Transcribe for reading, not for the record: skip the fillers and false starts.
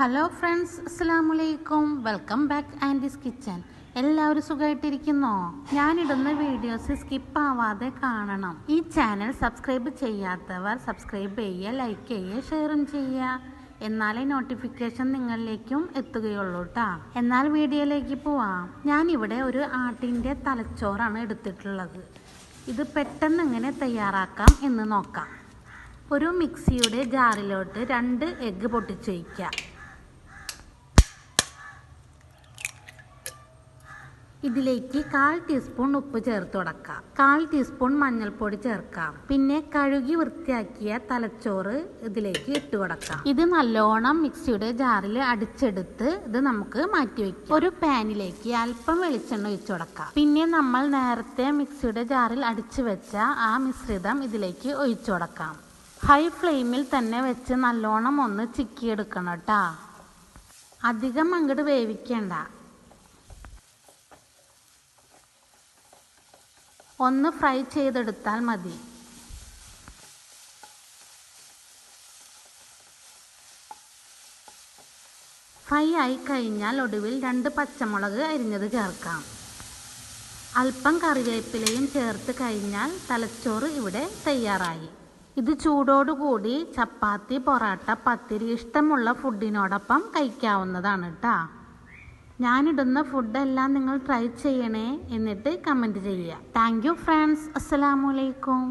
Hello friends, അസ്സലാമു അലൈക്കും. Welcome back aunties kitchen. എല്ലാവരും സുഖമായിട്ടിരിക്കുന്നോ? ഞാനിടുന്ന വീഡിയോസ് സ്കിപ്പ് ആവാതെ കാണണം. ഈ ചാനൽ സബ്സ്ക്രൈബ് ചെയ്യാത്തവർ സബ്സ്ക്രൈബ് ചെയ്യുക, ലൈക്ക് ചെയ്യുക, ഷെയറും ചെയ്യുക. എന്നാലേ നോട്ടിഫിക്കേഷൻ നിങ്ങളിലേക്കും എത്തുകയുള്ളൂ കേട്ടോ. എന്നാൽ വീഡിയോയിലേക്ക് പോവാം. ഞാനിവിടെ ഒരു ആട്ടിൻ്റെ തലച്ചോറാണ് എടുത്തിട്ടുള്ളത്. ഇത് പെട്ടെന്ന് എങ്ങനെ തയ്യാറാക്കാം എന്ന് നോക്കാം. ഒരു മിക്സിയുടെ ജാറിലോട്ട് 2 എഗ്ഗ് പൊട്ടിച്ചൊഴിക്കുക. ഇതിലേക്ക് 1/4 ടീസ്പൂൺ ഉപ്പ് ചേർത്ത് കൊടുക്കാം. 1/4 ടീസ്പൂൺ മഞ്ഞൾപ്പൊടി ചേർക്കാം. പിന്നെ കഴുകി വൃത്തിയാക്കിയ തലച്ചോറ് ഇതിലേക്ക് ഇട്ട് കൊടുക്കാം. ഇത് നല്ലോണം മിക്സിയുടെ ജാറിൽ അടിച്ചെടുത്ത് ഇത് നമുക്ക് മാറ്റി വയ്ക്കാം. ഒരു പാനിലേക്ക് അല്പം വെളിച്ചെണ്ണ ഒഴിച്ചു കൊടുക്കാം. പിന്നെ നമ്മൾ നേരത്തെ മിക്സിയുടെ ജാറിൽ അടിച്ചു വെച്ച ആ മിശ്രിതം ഇതിലേക്ക് ഒഴിച്ചു കൊടുക്കാം. ഹൈ ഫ്ലെയിമിൽ തന്നെ വെച്ച് നല്ലോണം ഒന്ന് ചിക്കിയെടുക്കണം കേട്ടോ. അധികം അങ്ങോട്ട് വേവിക്കേണ്ട. ഒന്ന് ഫ്രൈ ചെയ്തെടുത്താൽ മതി. ഫ്രൈ ആയി കഴിഞ്ഞാൽ ഒടുവിൽ 2 പച്ചമുളക് അരിഞ്ഞത് ചേർക്കാം. അല്പം കറിവേപ്പിലയും ചേർത്ത് കഴിഞ്ഞാൽ തലച്ചോറ് ഇവിടെ തയ്യാറായി. ഇത് ചൂടോടുകൂടി ചപ്പാത്തി, പൊറാട്ട, പത്തിരി ഇഷ്ടമുള്ള ഫുഡിനോടൊപ്പം കഴിക്കാവുന്നതാണ് കേട്ടോ. ഞാനിടുന്ന ഫുഡെല്ലാം നിങ്ങൾ ട്രൈ ചെയ്യണേ, എന്നിട്ട് കമൻറ്റ് ചെയ്യുക. Thank you friends. അസ്സലാമു അലൈക്കും.